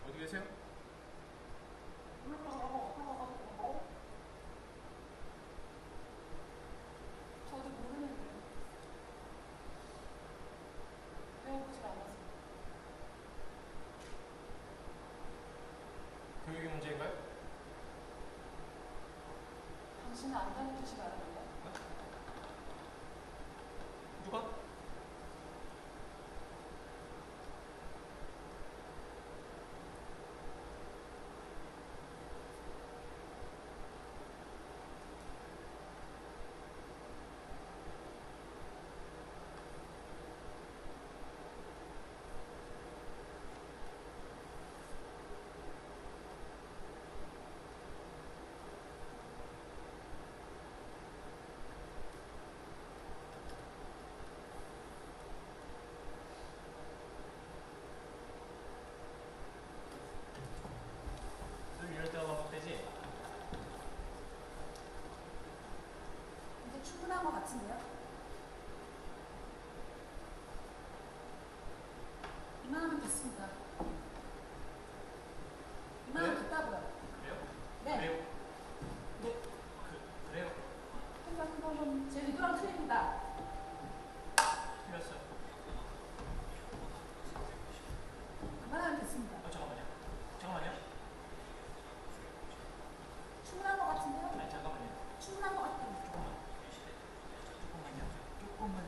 어디 계세요? 저도 모르는데 배워보질 않아서. 교육이 문제인가요? 당신은 안다는 듯이 말하는데. 누가? 이럴 때가 반복되지? 이제 충분한 것 같은데요? 이만하면 됐습니다. 이만하면 됐다고요. 그래요? 네. 그래요? 그래요? 그럼 제 의도랑 틀립니다. 틀렸어요. 이만하면 됐습니다. 잠깐만요. 충분한 것 같은데요? 아니, 잠깐만요. 충분한 것 같아요. 조금만요.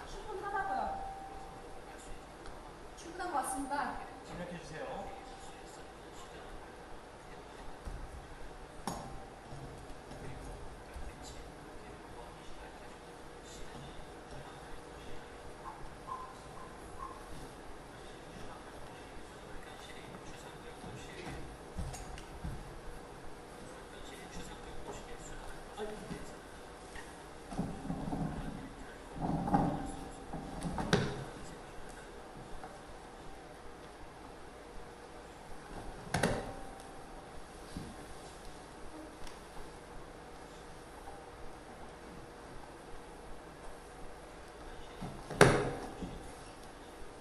충분하다고요. 충분한 것 같습니다. 입력해주세요.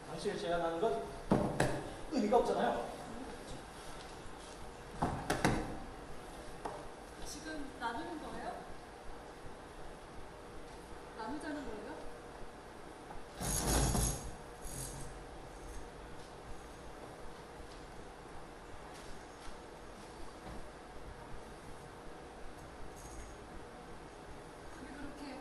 당시에 제안하는 건 의미가 없잖아요. 지금 나누는 거예요? 나누자는 거예요? 그게 그렇게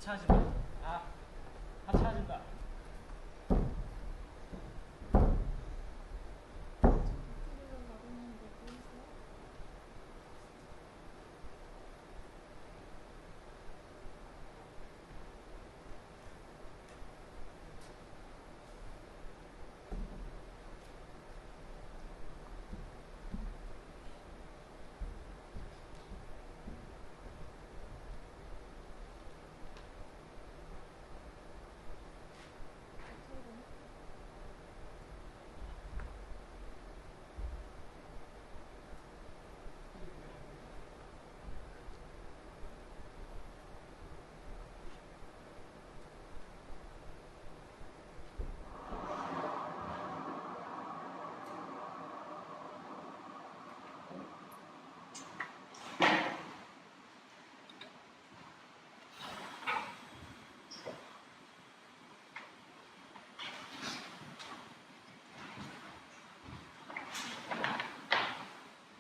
하차하신다. 아, 하차하신다.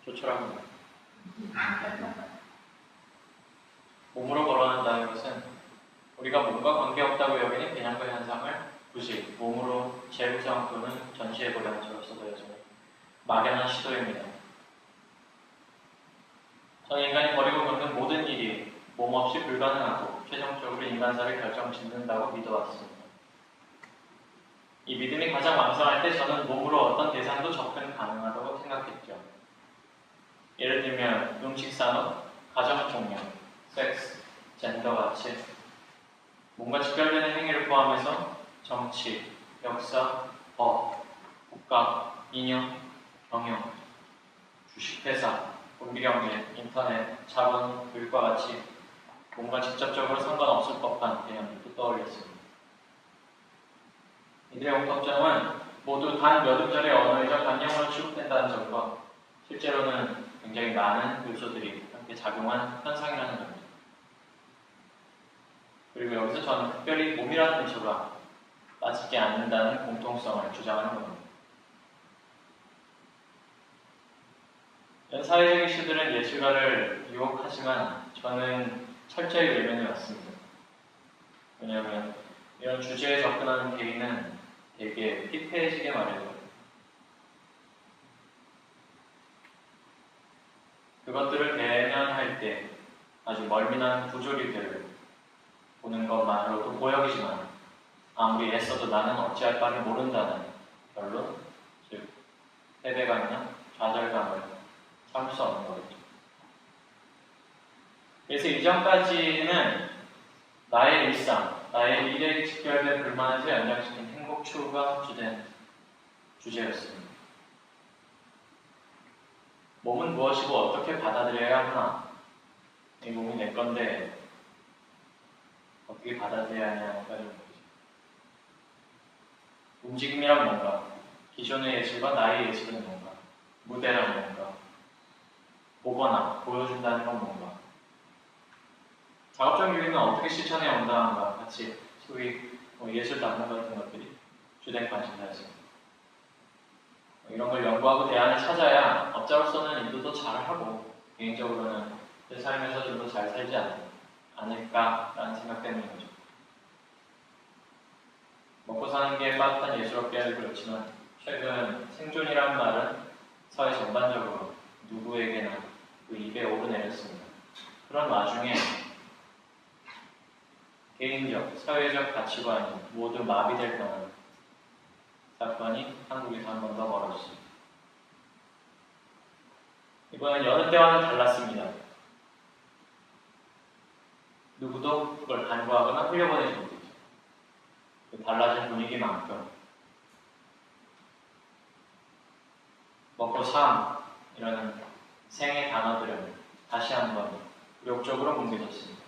조촐합니다. 몸으로 걸어간다는 것은 우리가 몸과 관계없다고 여기는 비난과 현상을 굳이 몸으로 재구성 또는 전시해보려는 저로서 여전히 막연한 시도입니다. 저는 인간이 벌이고 겪는 모든 일이 몸 없이 불가능하고 최종적으로 인간사를 결정짓는다고 믿어왔습니다. 이 믿음이 가장 왕성할 때 저는 몸으로 어떤 대상도 접근 가능하다고 생각했죠. 예를 들면 음식산업, 가정폭력, 섹스, 젠더 가치, 몸과 직결되는 행위를 포함해서 정치, 역사, 법, 국가, 이념, 경영, 주식회사, 공기경제, 인터넷, 자본, 교육과 같이 몸과 직접적으로 상관없을 법한 개념들도 떠올렸습니다. 이들의 공통점은 모두 단 몇 음절의 언어이자 관념으로 취급된다는 점과 실제로는 굉장히 많은 요소들이 함께 작용한 현상이라는 겁니다. 그리고 여기서 저는 특별히 몸이라는 요소가 빠지지 않는다는 공통성을 주장하는 겁니다. 이런 사회적 이슈들은 예술가를 유혹하지만 저는 철저히 외면해 왔습니다. 왜냐하면 이런 주제에 접근하는 개인은 되게 피폐해지게 마련이거든요. 그것들을 대면할 때 아주 멀미난 부조리들을 보는 것만으로도 고역이지만 아무리 애써도 나는 어찌할 바를 모른다는 결론, 즉 패배감이나 좌절감을 참을 수 없는 거겠죠. 그래서 이전까지는 나의 일상, 나의 일에 직결된 불만에서 연장시킨 행복 추구가 주된 주제였습니다. 몸은 무엇이고 어떻게 받아들여야 하나? 이 몸이 내 건데 어떻게 받아들여야 하냐가 좀 거죠. 움직임이란 뭔가? 기존의 예술과 나의 예술은 뭔가? 무대란 뭔가? 보거나 보여준다는 건 뭔가? 작업적 유희는 어떻게 실천해 온다는가 같이 소위 예술 담론 같은 것들이 주된 관심사였습니다. 이런 걸 연구하고 대안을 찾아야 업자로서는 일도 더 잘하고 개인적으로는 내 삶에서 좀 더 잘 살지 않을까라는 생각 때문인 거죠. 먹고 사는 게 빠듯한 예술업계도 그렇지만 최근 생존이라는 말은 사회 전반적으로 누구에게나 그 입에 오르내렸습니다. 그런 와중에 개인적, 사회적 가치관이 모두 마비될 뻔한 사건이 한국에서 한 번 더 벌어졌습니다. 이번엔 여느 때와는 달랐습니다. 누구도 그걸 간과하거나 흘려보내지 못했죠. 그 달라진 분위기만큼 먹고 삶이라는 생의 단어들은 다시 한번 굴욕적으로 뭉개졌습니다.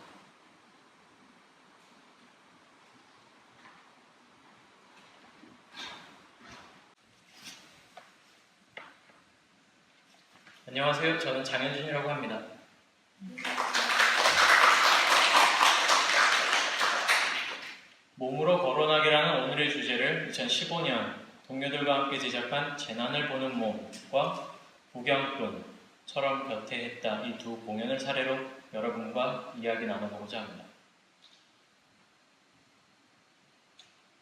안녕하세요. 저는 장현준이라고 합니다. 몸으로 거론하기라는 오늘의 주제를 2015년 동료들과 함께 제작한 재난을 보는 몸과 부경꾼처럼 곁에 했다 이 두 공연을 사례로 여러분과 이야기 나눠보고자 합니다.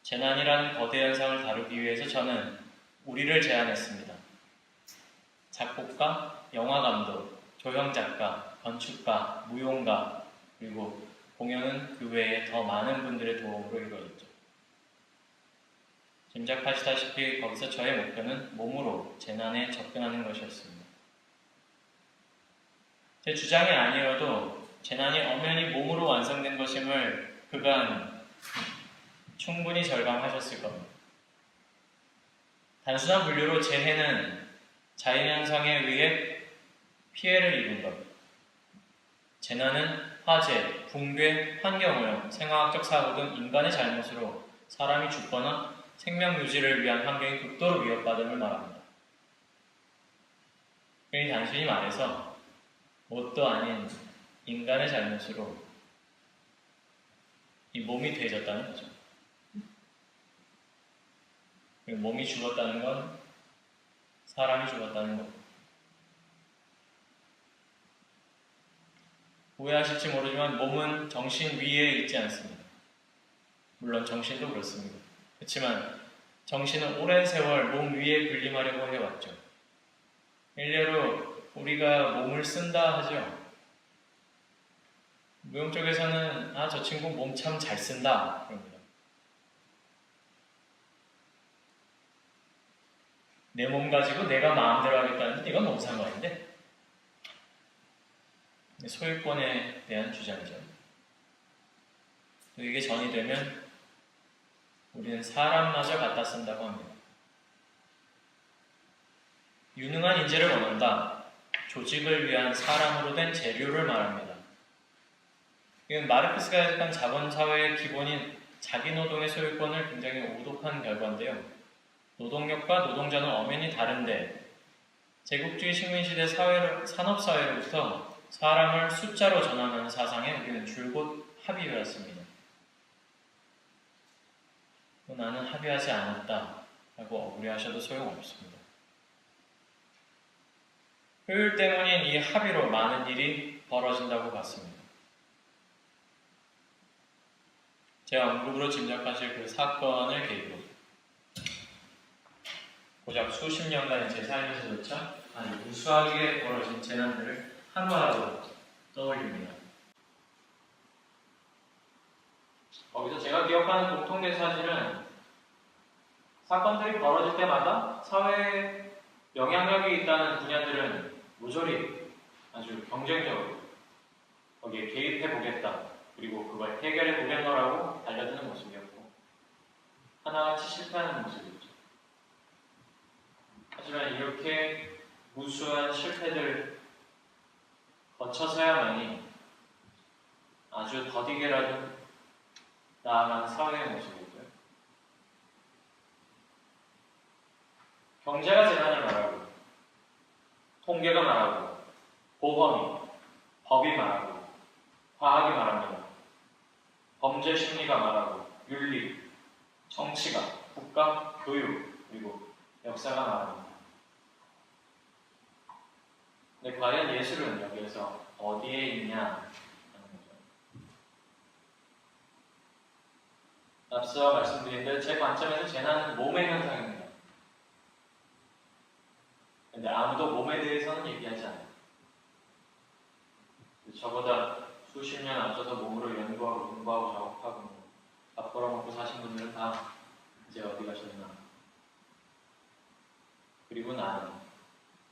재난이라는 거대 현상을 다루기 위해서 저는 우리를 제안했습니다. 작곡가, 영화감독, 조형작가, 건축가, 무용가, 그리고 공연은 그 외에 더 많은 분들의 도움으로 이루어졌죠. 짐작하시다시피 거기서 저의 목표는 몸으로 재난에 접근하는 것이었습니다. 제 주장이 아니어도 재난이 엄연히 몸으로 완성된 것임을 그간 충분히 절감하셨을 겁니다. 단순한 분류로 재해는 자연현상에 의해 피해를 입은 것, 재난은 화재, 붕괴, 환경오염, 생화학적 사고 등 인간의 잘못으로 사람이 죽거나 생명 유지를 위한 환경이 극도로 위협받음을 말합니다. 그러니 단순히 말해서 뭣도 아닌 인간의 잘못으로 이 몸이 돼졌다는 거죠. 그리고 몸이 죽었다는 건 사람이 죽었다는 것. 오해하실지 모르지만 몸은 정신 위에 있지 않습니다. 물론 정신도 그렇습니다. 그렇지만 정신은 오랜 세월 몸 위에 군림하려고 해왔죠. 일례로 우리가 몸을 쓴다 하죠. 무용 쪽에서는 저 친구 몸 참 잘 쓴다 그럽니다. 내 몸 가지고 내가 마음대로 하겠다는데 이건 너무 상관인데? 소유권에 대한 주장이죠. 또 이게 전이 되면 우리는 사람마저 갖다 쓴다고 합니다. 유능한 인재를 원한다. 조직을 위한 사람으로 된 재료를 말합니다. 이건 마르크스가 해석한 자본사회의 기본인 자기노동의 소유권을 굉장히 오독한 결과인데요. 노동력과 노동자는 엄연히 다른데 제국주의 식민시대 산업사회로부터 사람을 숫자로 전환하는 사상에 우리는 줄곧 합의되었습니다. 나는 합의하지 않았다 라고 억울해하셔도 소용없습니다. 효율 때문인 이 합의로 많은 일이 벌어진다고 봤습니다. 제 언급으로 짐작하실 그 사건을 계기로 고작 수십 년간의 제 삶에서조차 아주 무수하게 벌어진 재난들을 하루하루 떠올립니다. 거기서 제가 기억하는 공통된 사실은 사건들이 벌어질 때마다 사회에 영향력이 있다는 분야들은 모조리 아주 경쟁적으로 거기에 개입해보겠다, 그리고 그걸 해결해보겠노라고 달려드는 모습이었고 하나같이 실패하는 모습이었죠. 하지만 이렇게 무수한 실패들 거쳐서야만이 아주 더디게라도 나아가는 사회의 모습이고요. 경제가 재난을 말하고, 통계가 말하고, 보험이, 법이 말하고, 과학이 말합니다. 범죄 심리가 말하고, 윤리, 정치가, 국가, 교육, 그리고 역사가 말합니다. 근데 과연 예술은 여기에서 어디에 있냐 하는 거죠. 앞서 말씀드린 대로 제 관점에서 재난은 몸의 현상입니다. 근데 아무도 몸에 대해서는 얘기하지 않아요. 저보다 수십 년 앞서서 몸으로 연구하고 공부하고 작업하고 밥 벌어먹고 사신 분들은 다 이제 어디 가셨나. 그리고 나는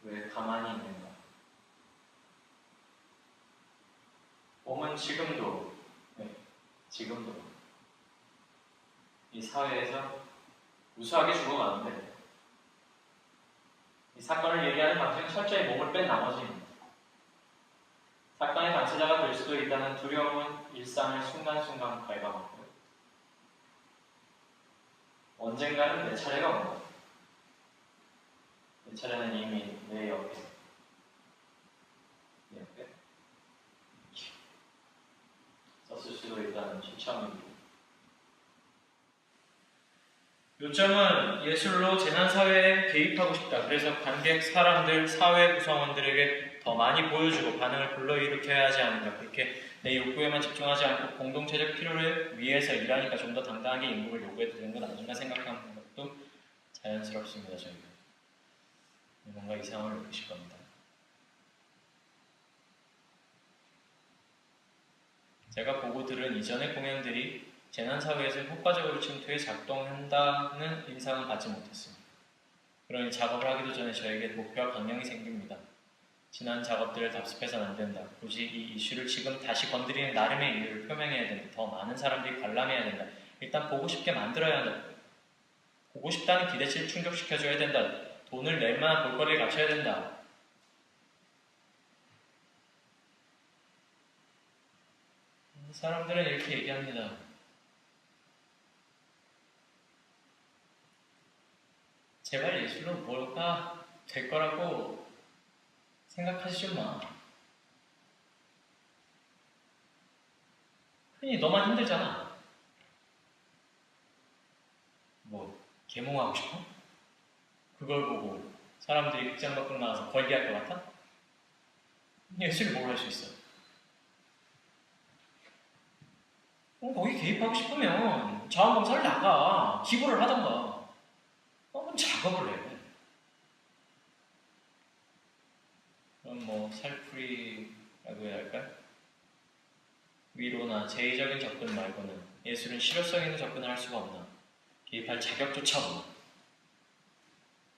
왜 가만히 있는가. 몸은 지금도 이 사회에서 무수하게 죽어가는데 이 사건을 얘기하는 방식은 철저히 몸을 뺀 나머지입니다. 사건의 당사자가 될 수도 있다는 두려움은 일상을 순간순간 갉아먹고요. 언젠가는 내 차례가 온다. 내 차례는 이미 내 옆에 썼을 수도 있다는 추측입니다. 요점은 예술로 재난사회에 개입하고 싶다. 그래서 관객, 사람들, 사회 구성원들에게 더 많이 보여주고 반응을 불러일으켜야 하지 않는가. 그렇게 내 욕구에만 집중하지 않고 공동체적 필요를 위해서 일하니까 좀 더 당당하게 임금을 요구해도 되는 건 아닌가 생각하는 것도 자연스럽습니다. 저희가 뭔가 이상함을 느끼실 겁니다. 제가 보고 들은 이전의 공연들이 재난사회에서 효과적으로 침투해 작동한다는 인상은 받지 못했습니다. 그러니 작업을 하기도 전에 저에게 목표와 방향이 생깁니다. 지난 작업들을 답습해서는 안 된다. 굳이 이 이슈를 지금 다시 건드리는 나름의 이유를 표명해야 된다. 더 많은 사람들이 관람해야 된다. 일단 보고 싶게 만들어야 한다. 보고 싶다는 기대치를 충족시켜줘야 된다. 돈을 낼 만한 볼거리를 갖춰야 된다. 사람들은 이렇게 얘기합니다. 제발 예술로 뭐가 될 거라고 생각하지 좀 마. 흔히 너만 힘들잖아. 뭐 계몽하고 싶어? 그걸 보고 사람들이 극장 밖으로 나가서 걸기할 것 같아? 예술이 뭘 할 수 있어? 거기 개입하고 싶으면 자원봉사를 나가. 기부를 하던가. 그럼 작업을 해. 그럼 뭐 살풀이라고 해야 할까요? 위로나 제의적인 접근 말고는 예술은 실효성 있는 접근을 할 수가 없나. 개입할 자격조차 없나.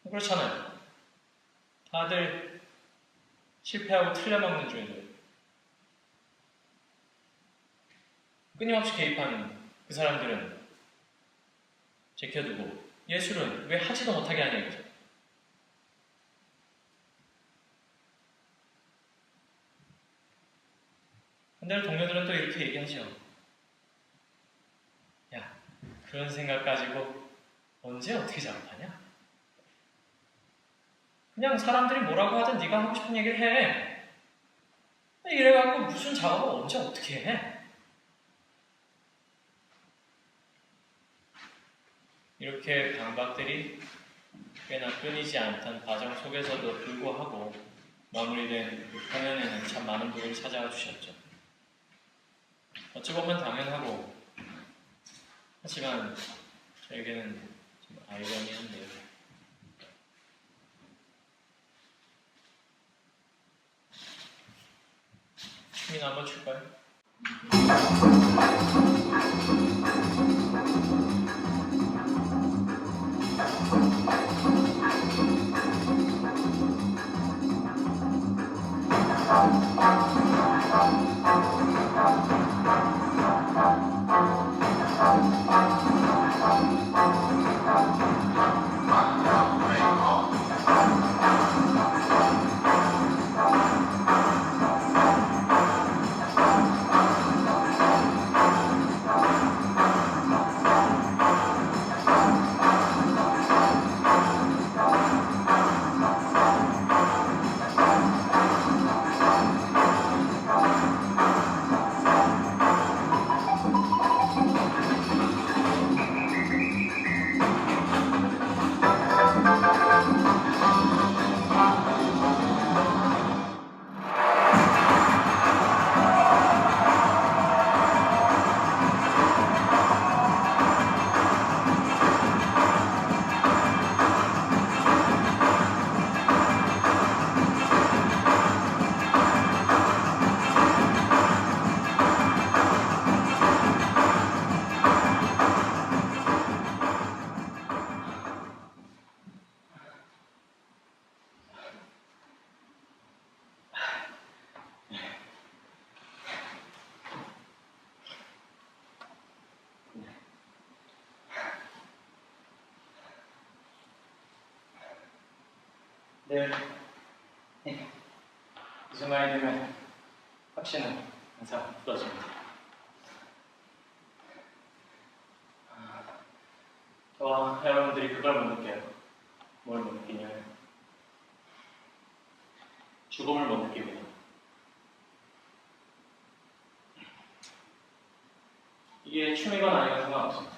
그렇잖아요. 다들 실패하고 틀려먹는 중이들. 끊임없이 개입하는 그 사람들은 제껴두고 예술은 왜 하지도 못하게 하냐 이거죠. 근데 동료들은 또 이렇게 얘기하죠. 야, 그런 생각 가지고 언제 어떻게 작업하냐? 그냥 사람들이 뭐라고 하든 네가 하고 싶은 얘기를 해. 이래갖고 무슨 작업을 언제 어떻게 해? 이렇게 강박들이 꽤나 끊이지 않던 과정 속에서도 불구하고 마무리된 그 공연에는 참 많은 분들이 찾아와 주셨죠. 어찌 보면 당연하고 하지만 저에게는 좀 아이러니한데요. 춤이나 한번 출까요? 네. 이 순간이 되면 확신은 항상 풀어집니다. 저와 여러분들이 그걸 못 느껴요. 뭘 못 느끼냐면 죽음을 못 느낍니다. 이게 춤이건 아니건 상관없습니다.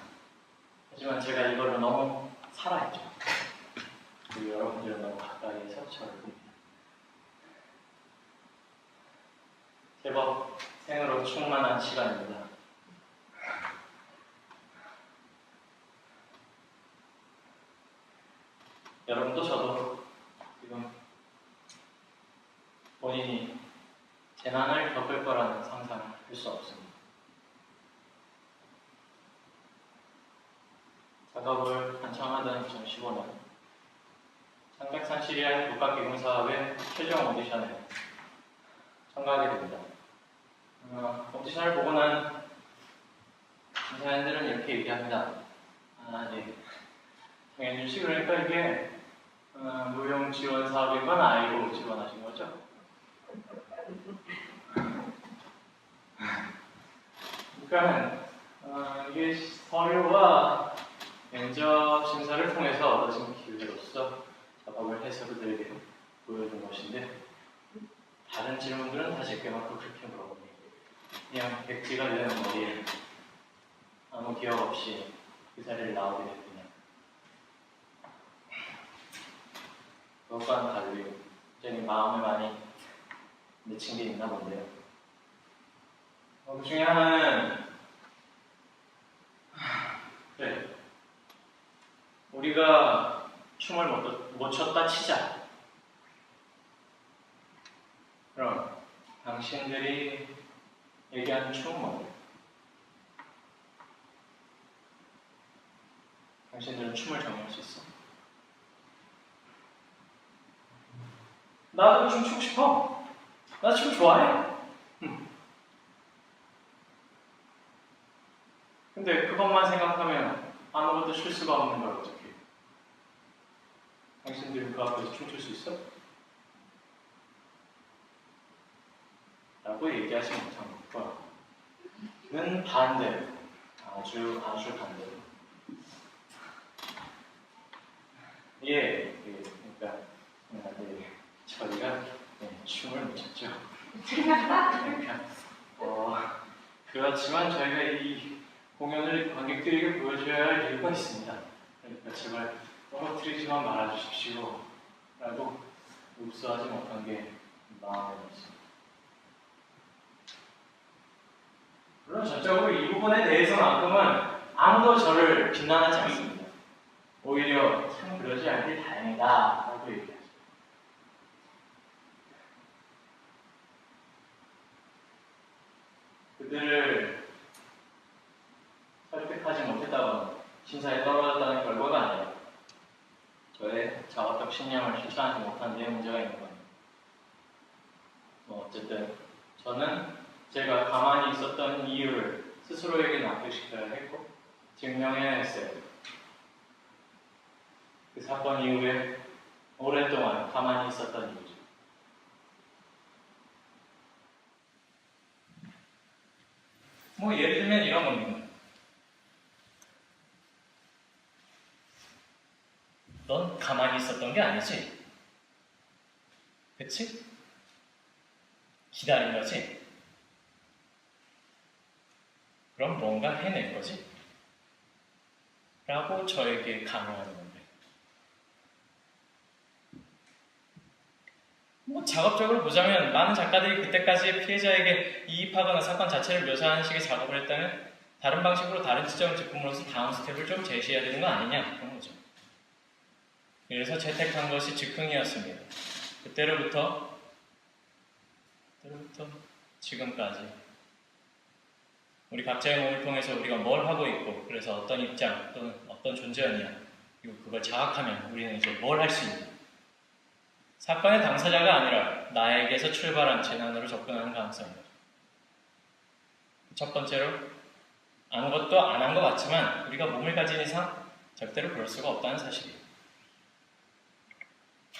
하지만 제가 이걸로 너무 살아있죠. 그리고 여러분들은 너무 가까이에서 저를 봅니다. 제법 생으로 충만한 시간입니다. 여러분도 저도 지금 본인이 재난을 겪을 거라는 상상을 할 수 없습니다. 작업을 한창 하던 2015년 창백산 시리아의 국가기금사업의 최종 오디션에 참가하게 됩니다. 오디션을 보고 난 심사위원들은 이렇게 얘기합니다. 네. 장현준 씨, 그러니까 이게 무용 지원 사업인 건 알고 지원하신 거죠? 그러니까 이게 서류와 면접 심사를 통해서 얻어진 기회로서 작업을 해석들에게 보여준 것인데, 다른 질문들은 다 제게 맞고 그렇게 물어보니 그냥 백지가 되는 머리에 아무 기억 없이 그 자리를 나오게 됐군요. 그것과는 달리 굉장히 마음에 많이 맺힌 게 있나 본데요. 그 중에 하나는 그래, 우리가 춤을 못 췄다 치자. 그럼 당신들이 얘기하는 춤은 뭐예요? 당신들은 춤을 정할 수 있어? 나도 춤 추고 싶어. 나 춤 좋아해. 근데 그것만 생각하면 아무것도 출 수가 없는 걸 어떡해. 당신들 그 앞에서 춤출 수 있어? 라고 얘기하지 못한 것과는 반대로, 아주 반대로. 그러니까 저희가 춤을 못 췄죠. 그러니까 그렇지만 저희가 이 공연을 관객들에게 보여줘야 할 이유가 있습니다. 그러니까 제발 떨어뜨리지만 말아주십시오 라고 읍소하지 못한 게 마음에 들었습니다. 물론 전적으로 이 부분에 대해서만큼은 아무도 저를 비난하지 않습니다. 오히려 참 그러지 않길 다행이다 라고 얘기하죠. 그들을 설득하지 못했다거나 심사에 떨어졌다는 결과가 아니라 저의 자업적 신념을 실천하지 못한 데 문제가 있는 겁니다. 어쨌든 저는 제가 가만히 있었던 이유를 스스로에게 납득시켜야 했고 증명해야 했어요. 그 사건 이후에 오랫동안 가만히 있었던 이유죠. 예를 들면 이런 겁니다. 넌 가만히 있었던 게 아니지? 그치? 기다린 거지? 그럼 뭔가 해낼 거지? 라고 저에게 강요하는 건데, 작업적으로 보자면 많은 작가들이 그때까지 피해자에게 이입하거나 사건 자체를 묘사하는 식의 작업을 했다면 다른 방식으로 다른 지점을 짚음으로써 다음 스텝을 좀 제시해야 되는 거 아니냐, 그런 거죠. 그래서 채택한 것이 즉흥이었습니다. 그때로부터 지금까지 우리 각자의 몸을 통해서 우리가 뭘 하고 있고, 그래서 어떤 입장 또는 어떤 존재였냐, 그리고 그걸 자각하면 우리는 이제 뭘 할 수 있냐, 사건의 당사자가 아니라 나에게서 출발한 재난으로 접근하는 가능성입니다. 첫 번째로, 아무것도 안 한 것 같지만 우리가 몸을 가진 이상 절대로 그럴 수가 없다는 사실이에요.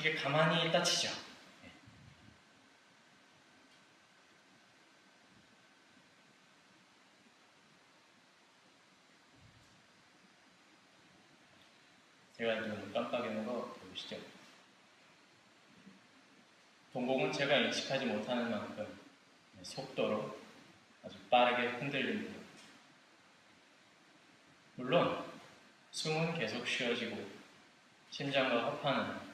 이게 가만히 있다 치죠. 제가 눈 깜빡이는 거 보이시죠? 동공은 제가 인식하지 못하는 만큼 속도로 아주 빠르게 흔들립니다. 물론 숨은 계속 쉬어지고 심장과 허파는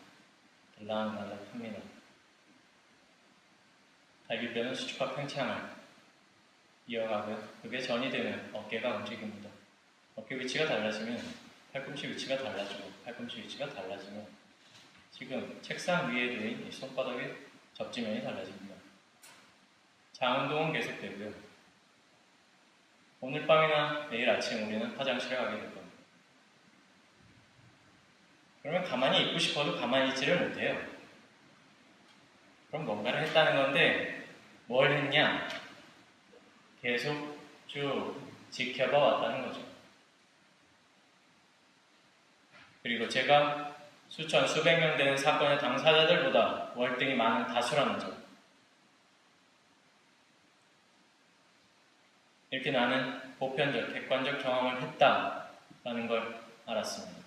들락날락합니다. 갈비뼈는 수축과 팽창을, 이어가고요. 그게 전이 되면 어깨가 움직입니다. 어깨 위치가 달라지면 팔꿈치 위치가 달라지고 팔꿈치 위치가 달라지면 지금 책상 위에 놓인 이 손바닥의 접지면이 달라집니다. 자운동은 계속되고요. 오늘 밤이나 내일 아침 우리는 화장실에 가게 될 겁니다. 그러면 가만히 있고 싶어도 가만히 있지를 못해요. 그럼 뭔가를 했다는 건데 뭘 했냐? 계속 쭉 지켜봐 왔다는 거죠. 그리고 제가 수천, 수백 명 되는 사건의 당사자들보다 월등히 많은 다수라는 점. 이렇게 나는 보편적, 객관적 경험을 했다라는 걸 알았습니다.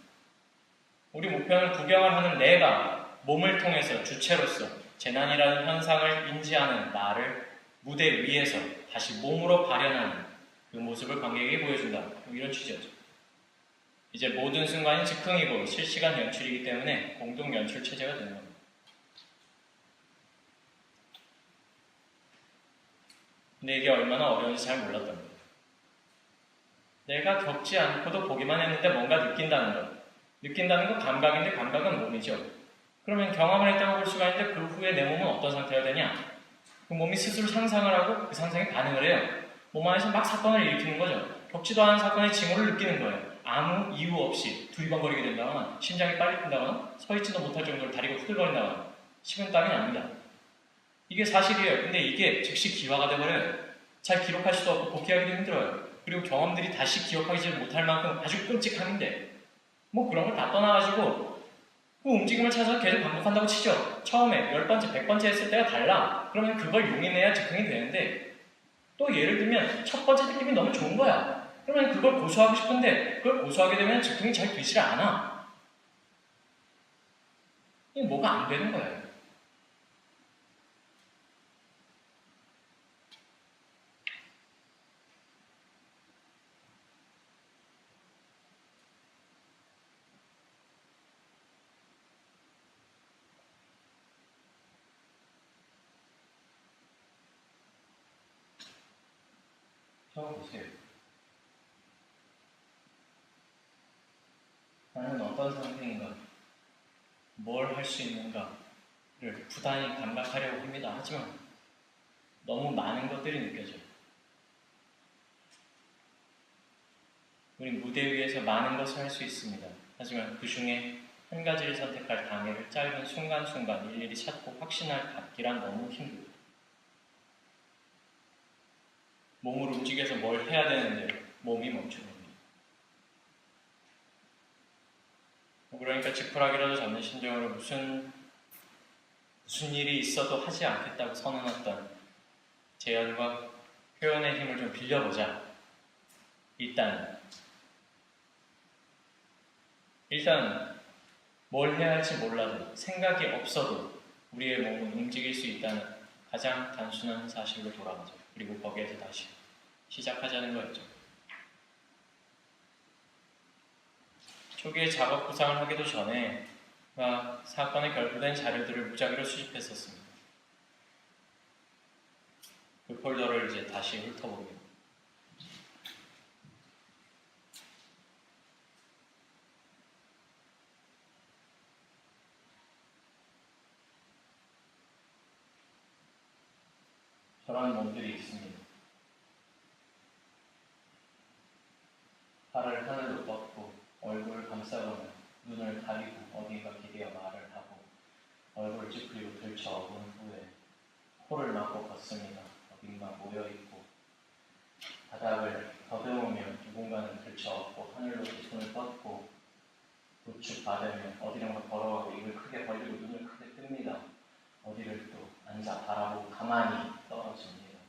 우리 목표는 구경을 하는 내가 몸을 통해서 주체로서 재난이라는 현상을 인지하는 나를 무대 위에서 다시 몸으로 발현하는 그 모습을 관객에게 보여준다. 이런 취지였죠. 이제 모든 순간이 즉흥이고 실시간 연출이기 때문에 공동 연출 체제가 되는 겁니다. 근데 이게 얼마나 어려운지 잘 몰랐던 거예요. 내가 겪지 않고도 보기만 했는데 뭔가 느낀다는 것. 느낀다는 건 감각인데 감각은 몸이죠. 그러면 경험을 했다고 볼 수가 있는데 그 후에 내 몸은 어떤 상태가 되냐? 그 몸이 스스로 상상을 하고 그 상상에 반응을 해요. 몸 안에서 막 사건을 일으키는 거죠. 겪지도 않은 사건의 징후를 느끼는 거예요. 아무 이유 없이 두리번거리게 된다거나 심장이 빨리 뛴다거나 서있지도 못할 정도로 다리가 후들거린다거나 식은땀이 납니다. 이게 사실이에요. 근데 이게 즉시 기화가 돼버려요. 잘 기록할 수도 없고 복귀하기도 힘들어요. 그리고 경험들이 다시 기억하지 못할 만큼 아주 끔찍함인데 뭐 그런 걸 다 떠나가지고 그 움직임을 찾아서 계속 반복한다고 치죠. 처음에 10번째, 100번째 했을 때가 달라. 그러면 그걸 용인해야 즉흥이 되는데 또 예를 들면 첫 번째 느낌이 너무 좋은 거야. 그러면 그걸 고수하고 싶은데 그걸 고수하게 되면 즉흥이 잘 되질 않아. 이게 뭐가 안 되는 거예요. 보세요. 나는 어떤 상태인가, 뭘 할 수 있는가를 부단히 감각하려고 합니다. 하지만 너무 많은 것들이 느껴져요. 우리 무대 위에서 많은 것을 할 수 있습니다. 하지만 그 중에 한 가지를 선택할 단계를 짧은 순간순간 일일이 찾고 확신할 갖기란 너무 힘들어요. 몸을 움직여서 뭘 해야 되는데 몸이 멈추는 겁니다. 그러니까 지푸라기라도 잡는 심정으로 무슨 일이 있어도 하지 않겠다고 선언했던 재현과 표현의 힘을 좀 빌려보자. 일단 뭘 해야 할지 몰라도 생각이 없어도 우리의 몸은 움직일 수 있다는 가장 단순한 사실로 돌아가죠. 그리고 거기에서 다시 시작하자는 거였죠. 초기에 작업 구상을 하기도 전에 사건에 결부된 자료들을 무작위로 수집했었습니다. 그 폴더를 이제 다시 훑어보게 됩니다. 저런 몸들이 있습니다. 발을 하늘로 뻗고 얼굴을 감싸거나 눈을 가리고 어디가 기대어 말을 하고 얼굴을 찌푸리고 들쳐본 후에 코를 막고 걷습니다. 어딘가 모여있고 바닥을 더듬으며 누군가는 들쳐엎고 하늘로 손을 뻗고 우측 받으며 어디론가 걸어가고 입을 크게 벌리고 눈을 크게 뜹니다. 어디를 또 앉아 바라보고 가만히 떨어집니다.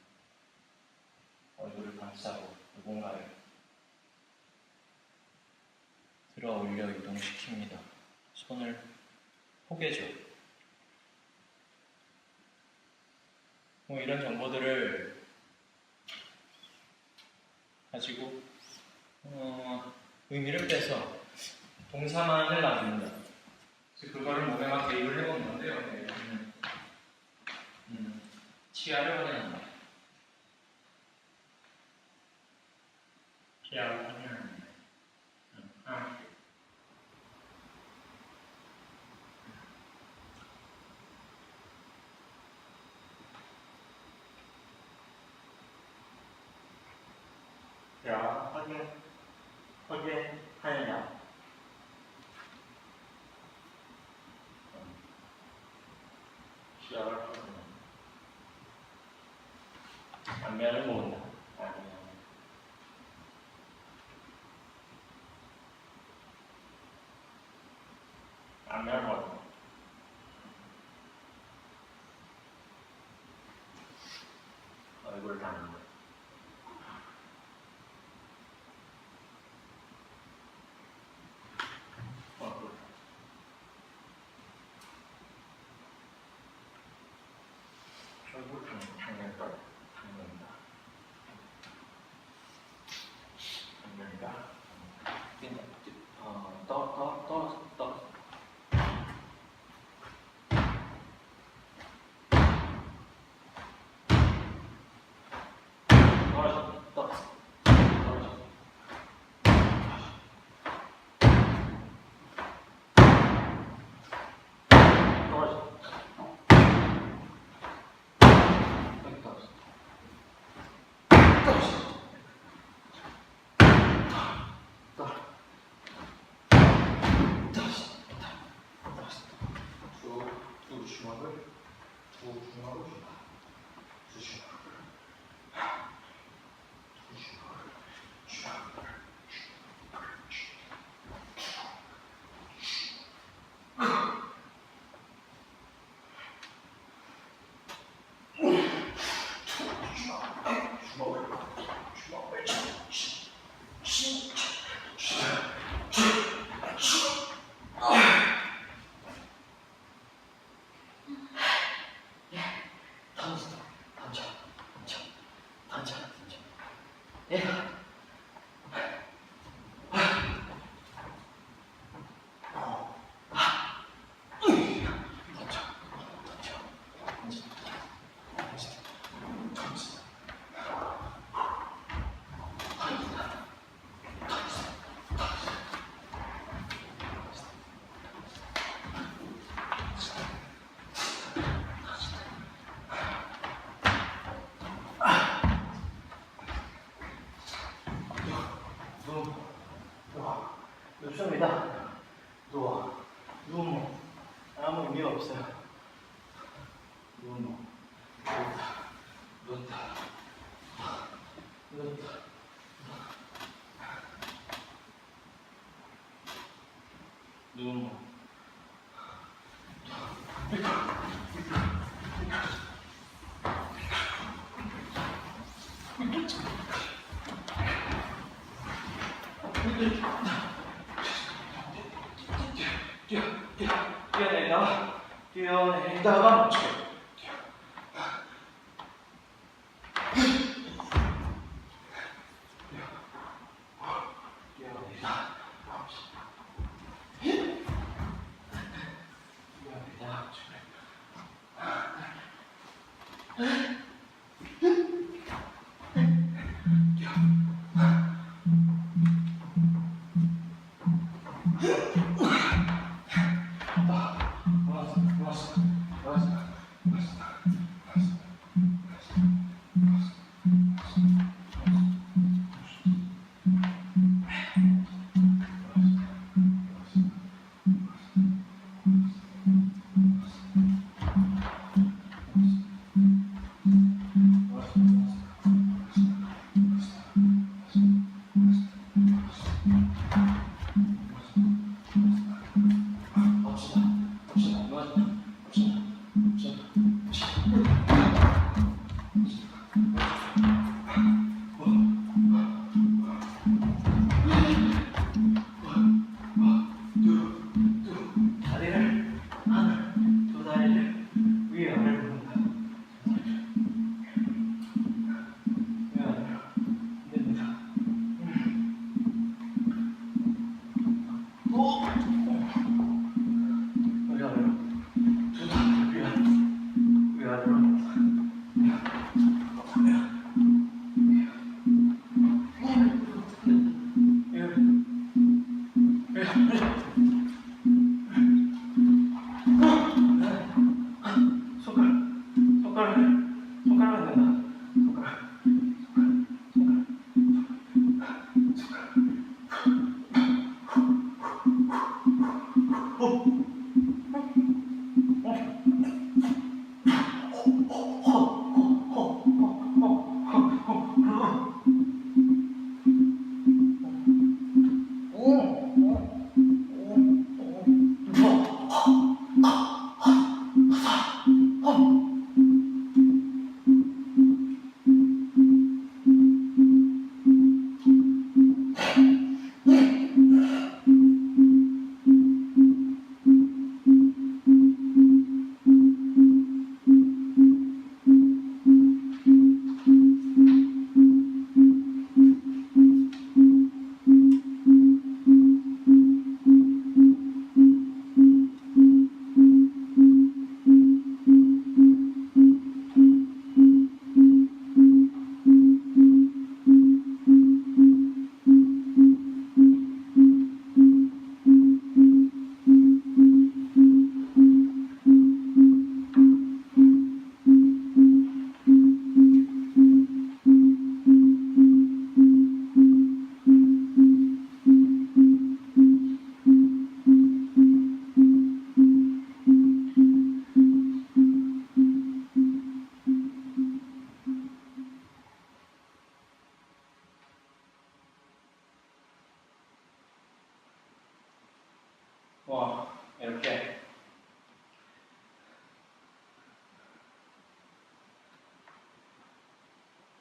얼굴을 감싸고 누군가를 들어 올려 이동시킵니다. 손을 포개죠. 이런 정보들을 가지고 의미를 빼서 동사만을 놔줍니다. 그거를 몸에 막 대입을 해보는 건데요. 치아를 확인합니다. 자, 확인하느냐? 시작을 하면 앞면을 모은다. 앞면을 모은다. 얼굴을 담는 거. 얼굴 당면다. 떠. 눕습니다. 누워. 누워. 아무 의미가 없어요. 누워. 누웠다. 누워. 뛰어내다가 멈춰.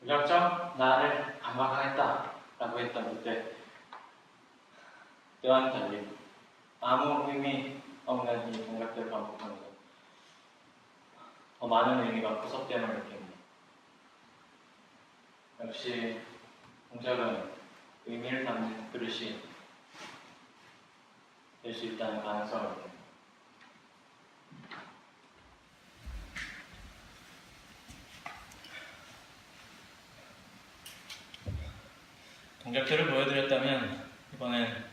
무작정 나를 감각하겠다 라고 했던 그때 때와는 달리 아무 의미 없는 이 동작들을 반복하면서 더 많은 의미가 구석됨을 느낍니다. 역시 동작은 의미를 담는 그릇이 될 수 있다는 가능성을 느낍니다. 동작들을 보여드렸다면 이번엔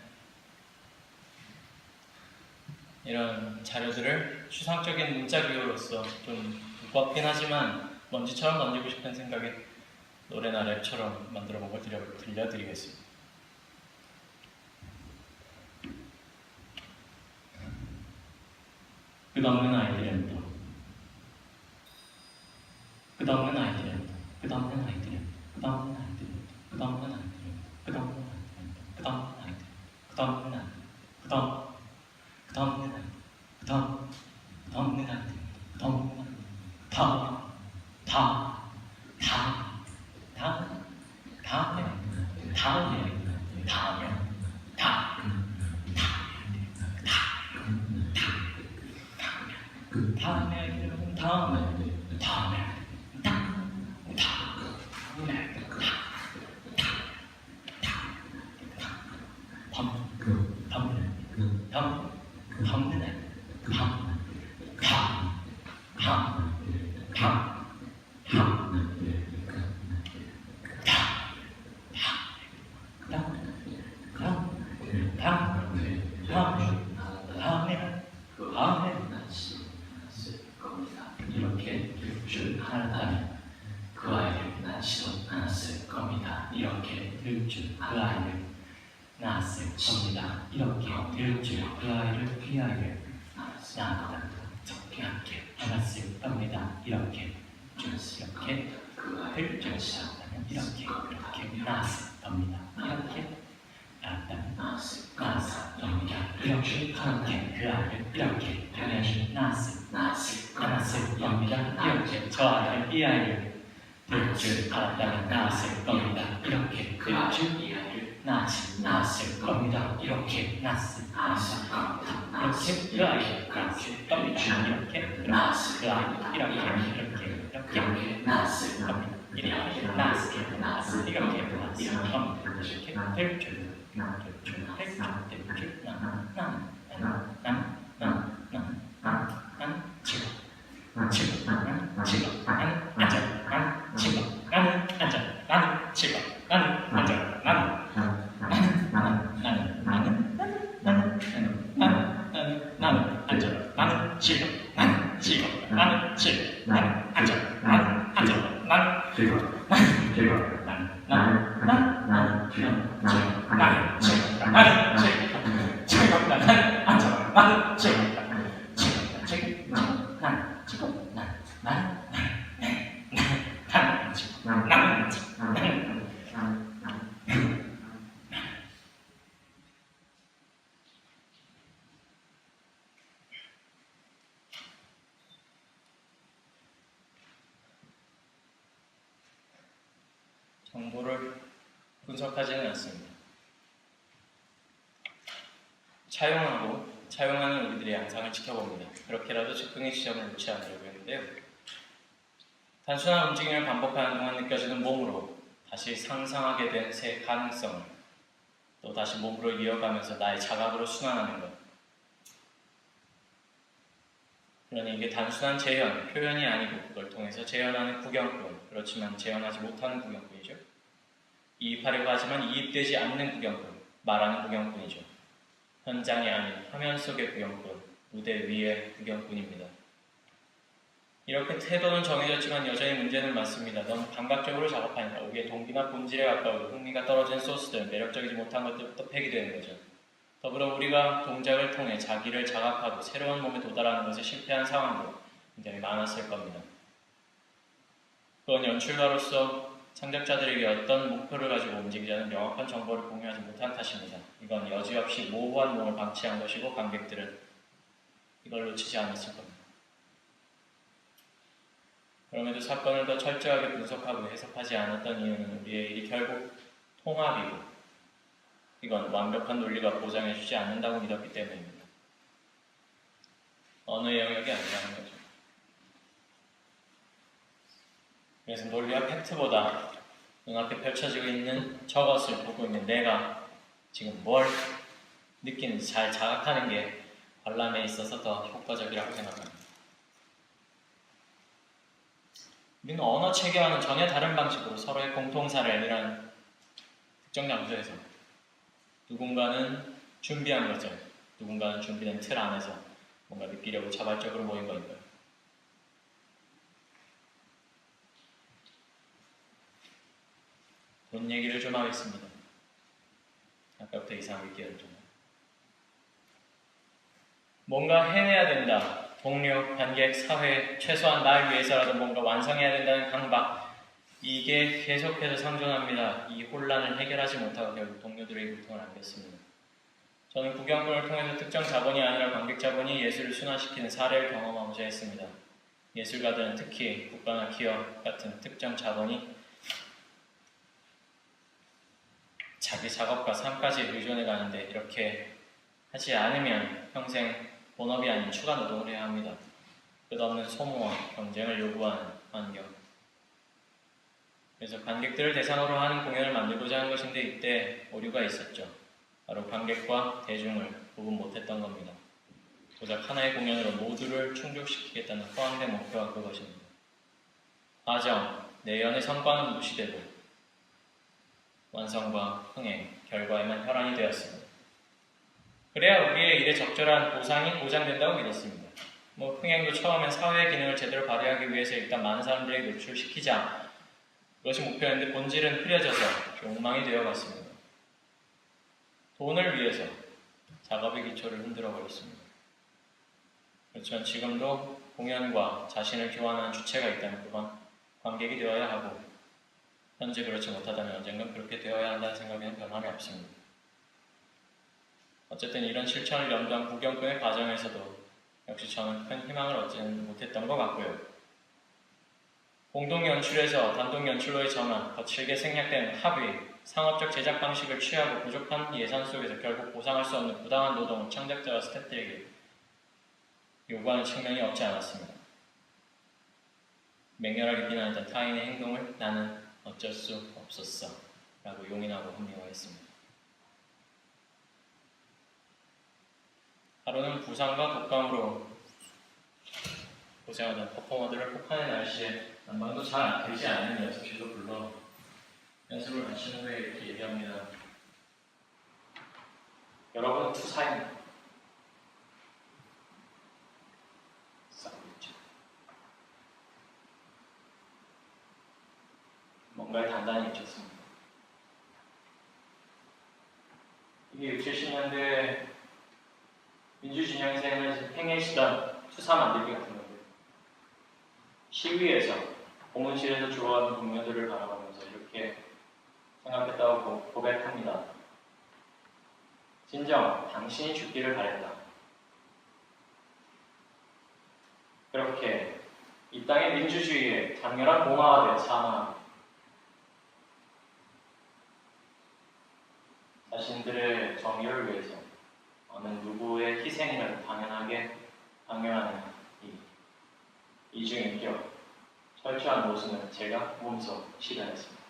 이런 자료들을 추상적인 문자 기호로서 좀 무겁긴 하지만 먼지처럼 던지고 싶은 생각에 노래나 랩처럼 만들어 본 걸 들려드리겠습니다. 끝없는 아이들은 또 끝없는 아이들은 또 끝없는 아이들은 끝없는 아이들은 끝없는 아이들은 끝없는 아이들은 끝없는 아이들 끝없는 아이들 끝없는 아이들 끝없는 아이들 끝없는 아이들 이렇게 줄 알았다면 그 아이를 낳지도 않았을 겁니다. 이렇게 될 줄 그 아이를 낳았을 겁니다. 이렇게 될 줄 그 아이를 이 아이를 낳았다 적게 않았을 겁니다. 이렇게 될 줄 알았다면 이렇게 낳았을 겁니다. 이렇게 알았다면 낳았을 겁니다. 이렇게 그 아이를 이렇게 당연히 낳았을 겁니다. 이렇게 저 아이를 이 아이를 될 줄 알았다면 낳았을 겁니다. 이렇게 될 줄 이 아이를 낳았을 겁니다. 이렇게 낳았을 겁니다. 이렇게 그 아이를 낳았을 겁니다. 이렇게 그 아이를 이렇게 낳았을 겁니다. 이렇게 낳았을 겁니다. 이렇게 될 줄 정보를 분석하지는 않습니다. 차용하는 우리들의 양상을 지켜봅니다. 그렇게라도 즉흥의 지점을 놓지 않으려고 했는데요. 단순한 움직임을 반복하는 동안 느껴지는 몸으로 다시 상상하게 된 새 가능성을 또 다시 몸으로 이어가면서 나의 자각으로 순환하는 것. 그러니 이게 단순한 재현, 표현이 아니고 그걸 통해서 재현하는 구경꾼, 그렇지만 재현하지 못하는 구경꾼이죠. 이입하려고 하지만 이입되지 않는 구경꾼, 말하는 구경꾼이죠. 현장이 아닌 화면 속의 구경꾼, 무대 위의 구경꾼입니다. 이렇게 태도는 정해졌지만 여전히 문제는 많습니다. 너무 감각적으로 작업하니까 오기에 동기나 본질에 가까우고 흥미가 떨어진 소스들, 매력적이지 못한 것들부터 폐기되는 거죠. 더불어 우리가 동작을 통해 자기를 자각하고 새로운 몸에 도달하는 것에 실패한 상황도 굉장히 많았을 겁니다. 그건 연출가로서 창작자들에게 어떤 목표를 가지고 움직이자는 명확한 정보를 공유하지 못한 탓입니다. 이건 여지없이 모호한 몸을 방치한 것이고 관객들은 이걸 놓치지 않았을 겁니다. 그럼에도 사건을 더 철저하게 분석하고 해석하지 않았던 이유는 우리의 일이 결국 통합이고 이건 완벽한 논리가 보장해주지 않는다고 믿었기 때문입니다. 언어의 영역이 아니라는 거죠. 그래서 논리와 팩트보다 눈앞에 펼쳐지고 있는 저것을 보고 있는 내가 지금 뭘 느끼는지 잘 자각하는 게 관람에 있어서 더 효과적이라고 생각합니다. 우리는 언어 체계와는 전혀 다른 방식으로 서로의 공통사를 이란 특정 장소에서 누군가는 준비한 것을, 누군가는 준비된 틀 안에서 뭔가 느끼려고 자발적으로 모인 거니까요. 돈 얘기를 좀 하겠습니다. 아까부터 이상하게 끼어들잖아요. 뭔가 해내야 된다. 동료, 관객, 사회, 최소한 날 위해서라도 뭔가 완성해야 된다는 강박. 이게 계속해서 상존합니다. 이 혼란을 해결하지 못하고 결국 동료들의 고통을 안겼습니다. 저는 구경꾼을 통해서 특정 자본이 아니라 관객 자본이 예술을 순환시키는 사례를 경험하고자 했습니다. 예술가들은 특히 국가나 기업 같은 특정 자본이 자기 작업과 삶까지 의존해 가는데 이렇게 하지 않으면 평생 본업이 아닌 추가 노동을 해야 합니다. 끝없는 소모와 경쟁을 요구하는 환경. 그래서 관객들을 대상으로 하는 공연을 만들고자 한 것인데 이때 오류가 있었죠. 바로 관객과 대중을 구분 못했던 겁니다. 고작 하나의 공연으로 모두를 충족시키겠다는 허황된 목표가 그것입니다. 과정, 내연의 성과는 무시되고 완성과 흥행, 결과에만 혈안이 되었습니다. 그래야 우리의 일에 적절한 보상이 보장된다고 믿었습니다. 흥행도 처음엔 사회의 기능을 제대로 발휘하기 위해서 일단 많은 사람들에게 노출시키자. 그것이 목표였는데 본질은 흐려져서 욕망이 되어갔습니다. 돈을 위해서 작업의 기초를 흔들어버렸습니다. 그렇지만 지금도 공연과 자신을 교환하는 주체가 있다면 그건 관객이 되어야 하고 현재 그렇지 못하다면 언젠간 그렇게 되어야 한다는 생각에는 변함이 없습니다. 어쨌든 이런 실천을 염두한 구경꾼의 과정에서도 역시 저는 큰 희망을 얻지는 못했던 것 같고요. 공동 연출에서 단독 연출로의 전환, 거칠게 생략된 합의, 상업적 제작 방식을 취하고 부족한 예산 속에서 결국 보상할 수 없는 부당한 노동을 창작자와 스태프들에게 요구하는 측면이 없지 않았습니다. 맹렬하게 비난했던 타인의 행동을 나는 어쩔 수 없었어 라고 용인하고 합리화했습니다. 하루는 부상과 독감으로 고생하던 퍼포머들을 폭탄의 날씨에 난방도 잘 되지 않는 연습실로 불러 연습을 마친 후에 이렇게 얘기합니다. 여러분 투사입니다. 싸우고 있죠. 뭔가에 단단히 잊혔습니다. 이게 60, 70년대 민주진영에서 행해시던 투사 만들기 같은 건데 시위에서 공문실에서 주워가는 동료들을 바라보면서 이렇게 생각했다고 고백합니다. 진정 당신이 죽기를 바랬다. 그렇게 이 땅의 민주주의에 강렬한 공화화된 사망, 자신들의 정의를 위해서 어느 누구의 희생이라도 당연하게 강요하는 이중인격, 철저한 모순을 제가 몸소 실현했습니다.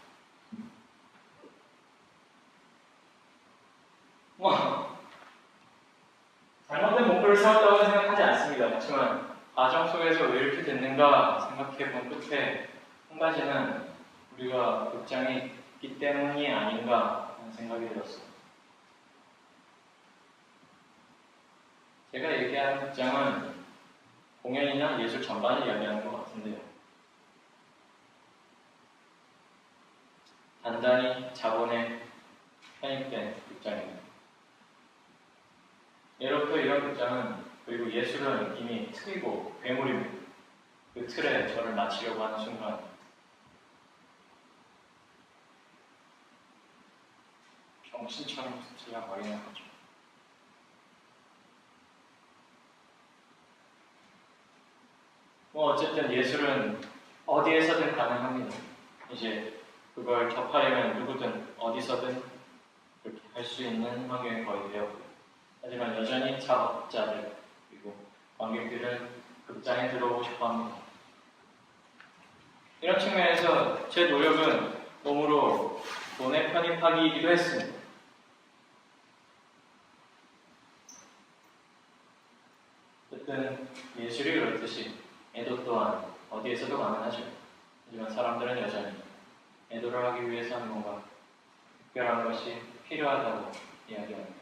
잘못된 목표를 세웠다고 생각하지 않습니다. 그렇지만 과정 속에서 왜 이렇게 됐는가 생각해본 끝에 한 가지는 우리가 극장에 있기 때문이 아닌가 하는 생각이 들었습니다. 제가 얘기하는 극장은 공연이나 예술 전반을 이야기하는 것 같은데요. 단단히 자본에 편입된 극장입니다. 예로부터 이런 극장은 그리고 예술은 이미 틀이고 괴물입니다. 그 틀에 저를 맞추려고 하는 순간 정신처럼 틀려버리는 거죠. 어쨌든 예술은 어디에서든 가능합니다. 이제 그걸 접하려면 누구든 어디서든 그렇게 할 수 있는 환경이 거의 되었고요. 하지만 여전히 작업자들 그리고 관객들은 극장에 들어오고 싶어 합니다. 이런 측면에서 제 노력은 몸으로 돈의 편입하기이기도 했습니다. 어쨌든 예술이 그렇듯이 애도 또한 어디에서도 가능하죠. 하지만 사람들은 여전히 애도를 하기 위해서는 뭔가 특별한 것이 필요하다고 이야기합니다.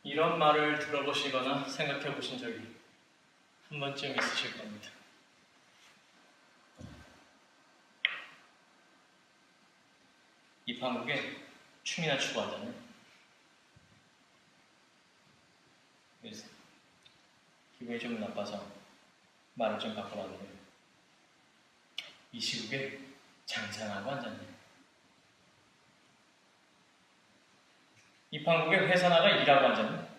이런 말을 들어보시거나 생각해 보신 적이 한 번쯤 있으실 겁니다. 이 판국에 춤이나 추고 앉았네. 그래서 기분이 좀 나빠서 말을 좀 바꿔봤는데 이 시국에 장사하고 앉았네. 이 판국에 회사나가 일하고 앉았네.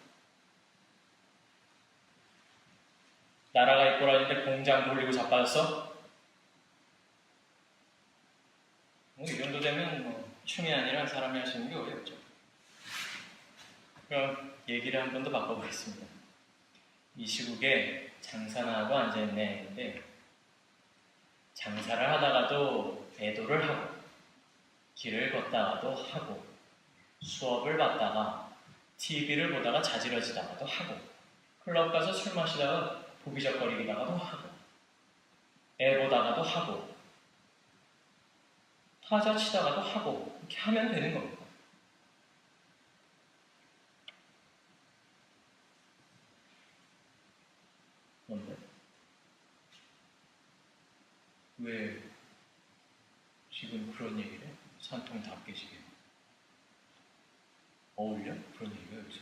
나라가 있고라는데 공장 돌리고 자빠졌어? 이 정도 되면 춤이 아니라 사람이 할 수 있는 게 어렵죠. 그럼 얘기를 한 번 더 바꿔보겠습니다. 이 시국에 장사나 하고 앉아있네. 장사를 하다가도 애도를 하고 길을 걷다가도 하고 수업을 받다가 TV를 보다가 자지러지다가도 하고 클럽 가서 술 마시다가 부비적거리다가도 하고 애 보다가도 하고 타자 치다가도 하고 이렇게 하면 되는 겁니다. 뭔데? 왜 지금 그런 얘기를 해? 산통 다 깨지게. 어울려? 그런 얘기가 여기서?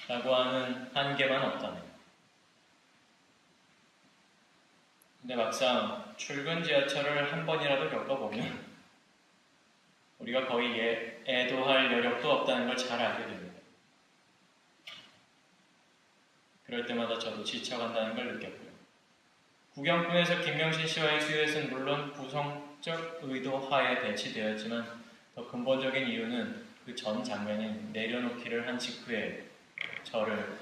라고 하는 한계만 없다네. 근데 막상 출근 지하철을 한 번이라도 겪어보면 우리가 거의 애도할 여력도 없다는 걸 잘 알게 됩니다. 그럴 때마다 저도 지쳐간다는 걸 느꼈고요. 구경꾼에서 김명신 씨와의 듀엣은 물론 구성적 의도 하에 배치되었지만 더 근본적인 이유는 그 전 장면인 내려놓기를 한 직후에 저를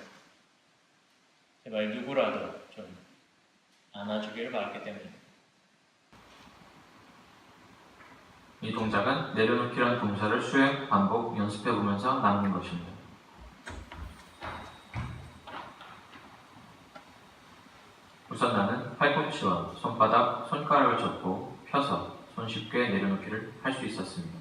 제발 누구라도 좀 안아주기를 바랐기 때문입니다. 이 동작은 내려놓기란 동사를 수행, 반복, 연습해보면서 나누는 것입니다. 우선 나는 팔꿈치와 손바닥, 손가락을 접고 펴서 손쉽게 내려놓기를 할 수 있었습니다.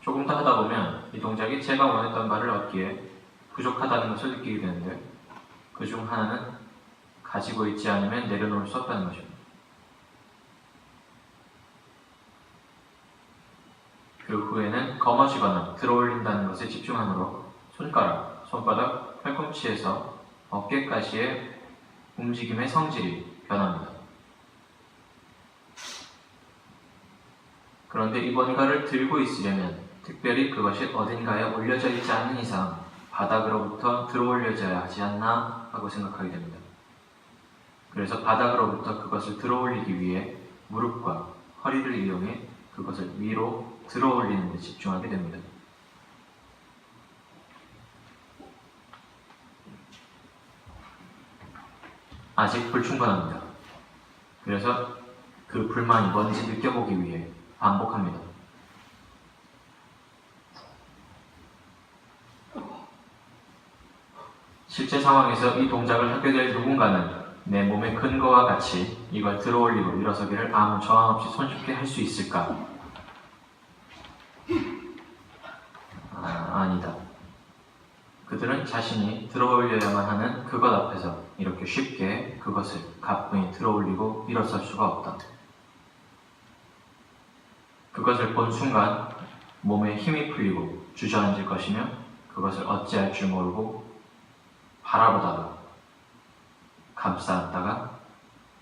조금 더 하다 보면 이 동작이 제가 원했던 바를 얻기에 부족하다는 것을 느끼게 되는데 그 중 하나는 가지고 있지 않으면 내려놓을 수 없다는 것입니다. 그 후에는 거머쥐거나 들어올린다는 것에 집중하므로 손가락, 손바닥, 팔꿈치에서 어깨까지의 움직임의 성질이 변합니다. 그런데 이 뭔가를 들고 있으려면 특별히 그것이 어딘가에 올려져 있지 않는 이상 바닥으로부터 들어올려져야 하지 않나 하고 생각하게 됩니다. 그래서 바닥으로부터 그것을 들어올리기 위해 무릎과 허리를 이용해 그것을 위로 들어올리는 데 집중하게 됩니다. 아직 불충분합니다. 그래서 그 불만이 뭔지 느껴보기 위해 반복합니다. 실제 상황에서 이 동작을 하게 될 누군가는 내 몸의 근거와 같이 이걸 들어올리고 일어서기를 아무 저항 없이 손쉽게 할 수 있을까? 아니다. 그들은 자신이 들어올려야만 하는 그것 앞에서 이렇게 쉽게 그것을 가뿐히 들어올리고 일어설 수가 없다. 그것을 본 순간 몸에 힘이 풀리고 주저앉을 것이며 그것을 어찌할 줄 모르고 바라보다가 감싸다가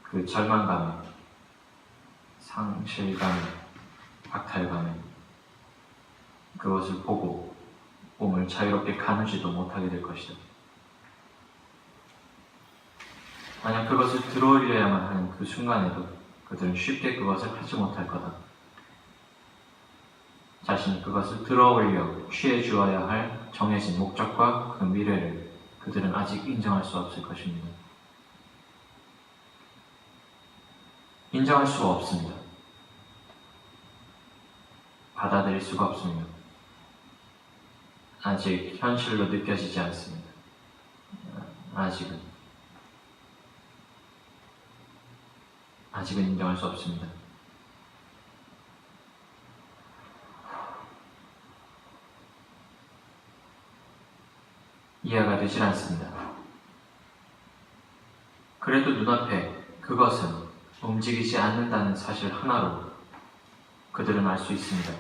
그 절망감에 상실감에 박탈감에 그것을 보고 몸을 자유롭게 가누지도 못하게 될 것이다. 만약 그것을 들어올려야만 하는 그 순간에도 그들은 쉽게 그것을 하지 못할 거다. 자신이 그것을 들어올려 취해 주어야 할 정해진 목적과 그 미래를 그들은 아직 인정할 수 없을 것입니다. 인정할 수가 없습니다. 받아들일 수가 없습니다. 아직 현실로 느껴지지 않습니다. 아직은 인정할 수 없습니다. 이해가 되질 않습니다. 그래도 눈앞에 그것은 움직이지 않는다는 사실 하나로 그들은 알 수 있습니다.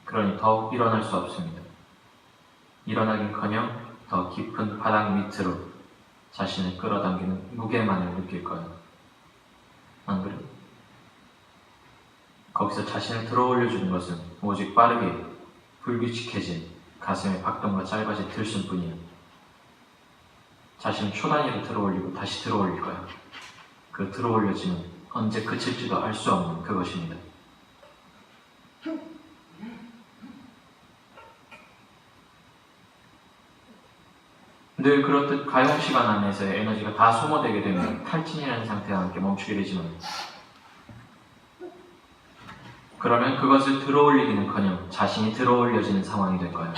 그러니 더욱 일어날 수 없습니다. 일어나긴커녕 더 깊은 바닥 밑으로 자신을 끌어당기는 무게만을 느낄 거예요. 안 그래? 거기서 자신을 들어올려주는 것은 오직 빠르게 불규칙해진 가슴의 박동과 짧아진 들숨뿐이야. 자신을 초단위로 들어올리고 다시 들어올릴 거야. 그 들어올려짐은 언제 그칠지도 알 수 없는 그것입니다. 늘 그렇듯 가용 시간 안에서의 에너지가 다 소모되게 되면 탈진이라는 상태와 함께 멈추게 되지만 그러면 그것을 들어올리기는커녕 자신이 들어올려지는 상황이 될 거야.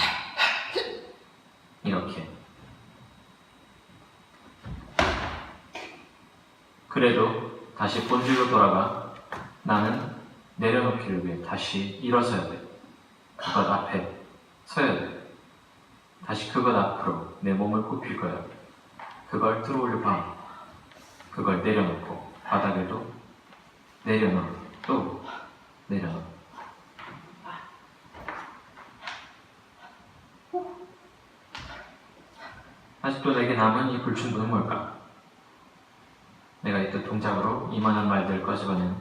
이렇게. 그래도 다시 본질로 돌아가 나는 내려놓기를 위해 다시 일어서야 돼. 그것 앞에 서야 돼. 다시 그것 앞으로 내 몸을 굽힐 거야. 그걸 들어올려 봐. 그걸 내려놓고 바닥에도 내려놓아 또 내려놓아. 아직도 내게 남은 이 불충분은 뭘까? 내가 이때 동작으로 이 많은 말들을 꺼집어낸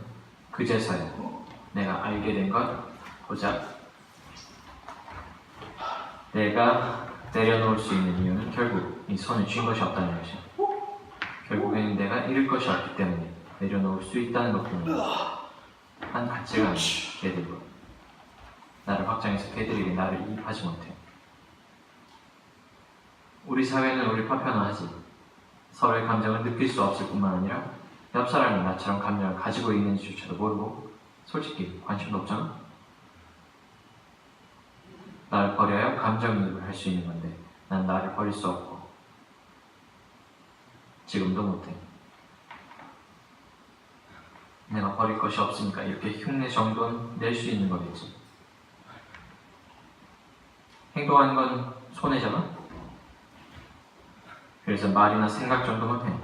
그제서야 내가 알게 된 것 보자. 내가 내려놓을 수 있는 이유는 결국 이 손을 쥔 것이 없다는 것이야. 결국에는 내가 잃을 것이 없기 때문에 내려놓을 수 있다는 것뿐이야. 한 가치가 걔들과 나를 확장해서 걔들에게 나를 이입하지 못해. 우리 사회는 우리 파편화하지. 서로의 감정을 느낄 수 없을 뿐만 아니라 옆 사람이 나처럼 감정을 가지고 있는지조차도 모르고 솔직히 관심도 없잖아. 나를 버려야 감정이입을 할 수 있는 건데 난 나를 버릴 수 없고 지금도 못해. 내가 버릴 것이 없으니까 이렇게 흉내 정도는 낼 수 있는 거겠지. 행동하는 건 손해잖아? 그래서 말이나 생각 정도만 해.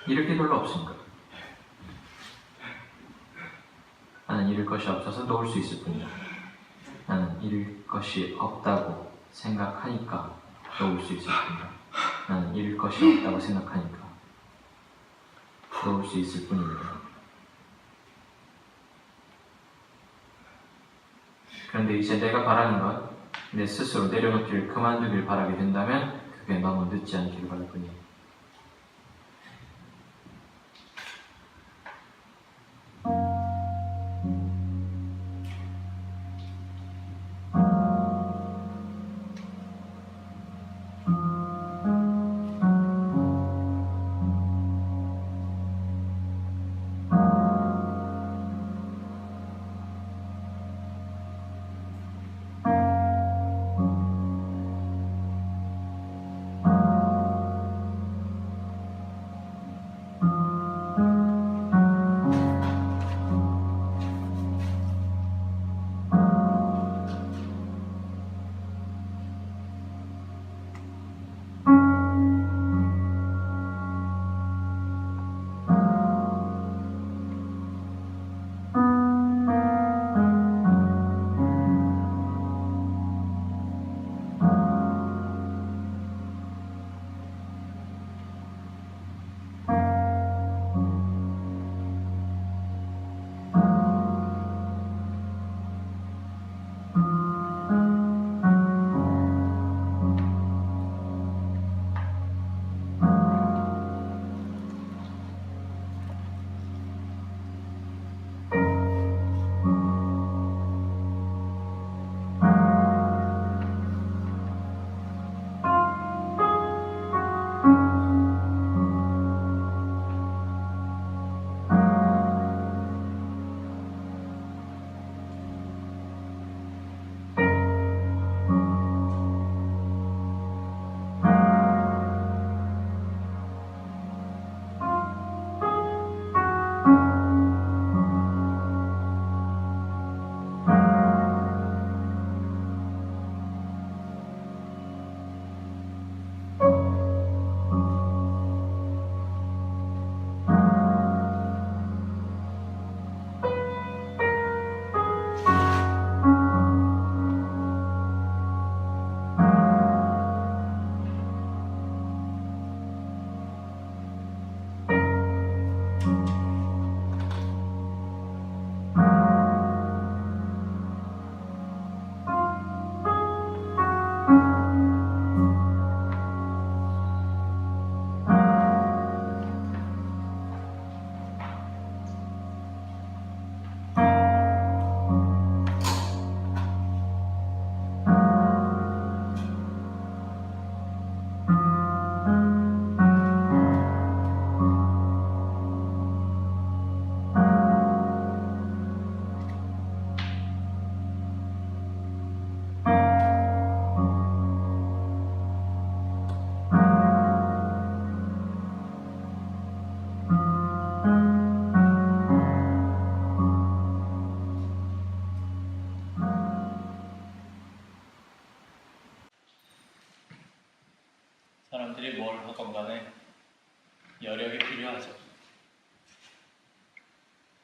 잃을 게 별로 없으니까. 나는 잃을 것이 없어서 놓을 수 있을 뿐이야. 나는 잃을 것이 없다고 생각하니까 놓을 수 있을 뿐이야. 나는 잃을 것이 없다고 생각하니까 놓을 수 있을 뿐입니다. 그런데 이제 내가 바라는 건 내 스스로 내려놓기를 그만두길 바라게 된다면 그게 너무 늦지 않기를 바랄 뿐이야.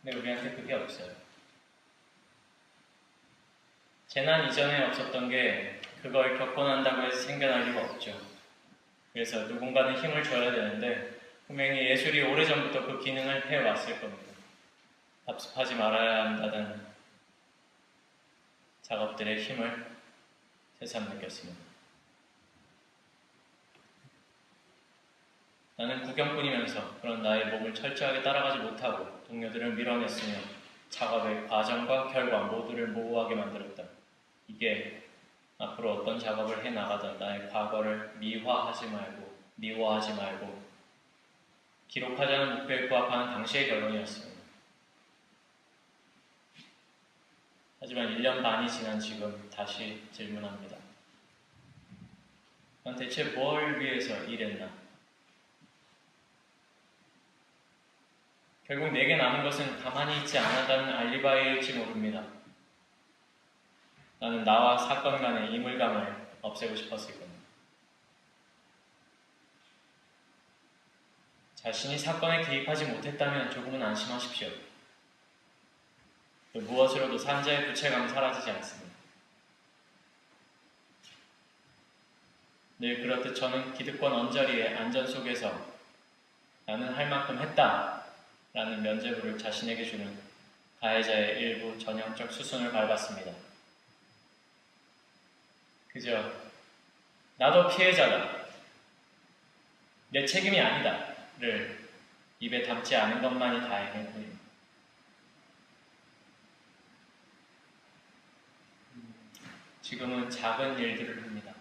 근데 우리한테 그게 없어요. 재난 이전에 없었던 게 그걸 겪고 난다고 해서 생겨날 리가 없죠. 그래서 누군가는 힘을 줘야 되는데 분명히 예술이 오래전부터 그 기능을 해왔을 겁니다. 답습하지 말아야 한다는 작업들의 힘을 새삼 느꼈습니다. 나는 구경꾼이면서 그런 나의 몸을 철저하게 따라가지 못하고 동료들을 밀어냈으며 작업의 과정과 결과 모두를 모호하게 만들었다. 이게 앞으로 어떤 작업을 해나가던 나의 과거를 미화하지 말고 미워하지 말고 기록하자는 목표에 부합하는 당시의 결론이었습니다. 하지만 1년 반이 지난 지금 다시 질문합니다. 난 대체 뭘 위해서 일했나? 결국 내게 남은 것은 가만히 있지 않았다는 알리바이일지 모릅니다. 나는 나와 사건 간의 이물감을 없애고 싶었을 겁니다. 자신이 사건에 개입하지 못했다면 조금은 안심하십시오. 그 무엇으로도 산자의 부채감은 사라지지 않습니다. 늘 그렇듯 저는 기득권 언저리의 안전 속에서 나는 할 만큼 했다 라는 면죄부를 자신에게 주는 가해자의 일부 전형적 수순을 밟았습니다. 그저 나도 피해자다, 내 책임이 아니다 를 입에 담지 않은 것만이 다행일 뿐입니다. 지금은 작은 일들을 합니다.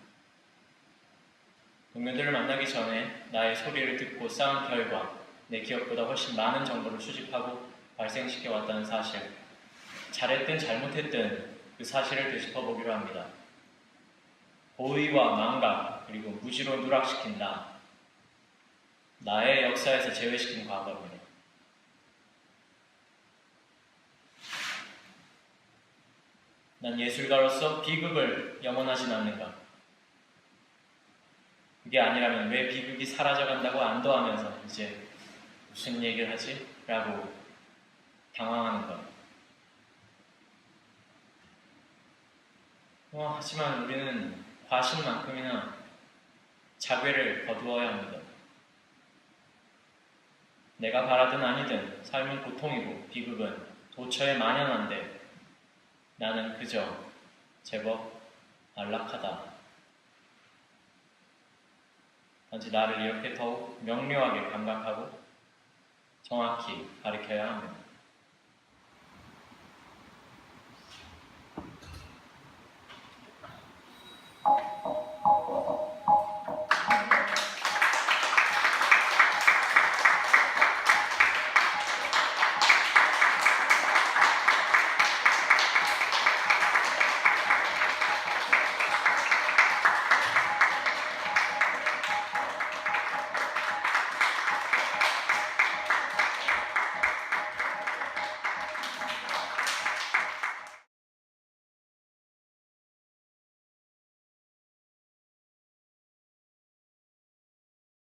동료들을 만나기 전에 나의 소리를 듣고 쌓은 결과 내 기억보다 훨씬 많은 정보를 수집하고 발생시켜 왔다는 사실, 잘했든 잘못했든 그 사실을 되짚어보기로 합니다. 고의와 망각 그리고 무지로 누락시킨 나의 역사에서 제외시킨 과거입니다. 난 예술가로서 비극을 염원하진 않는가? 그게 아니라면 왜 비극이 사라져간다고 안도하면서 이제 무슨 얘기를 하지? 라고 당황하는 것. 하지만 우리는 과신만큼이나 자괴를 거두어야 합니다. 내가 바라든 아니든 삶은 고통이고 비극은 도처에 만연한데 나는 그저 제법 안락하다. 단지 나를 이렇게 더욱 명료하게 감각하고 정확히 가리켜야 합니다.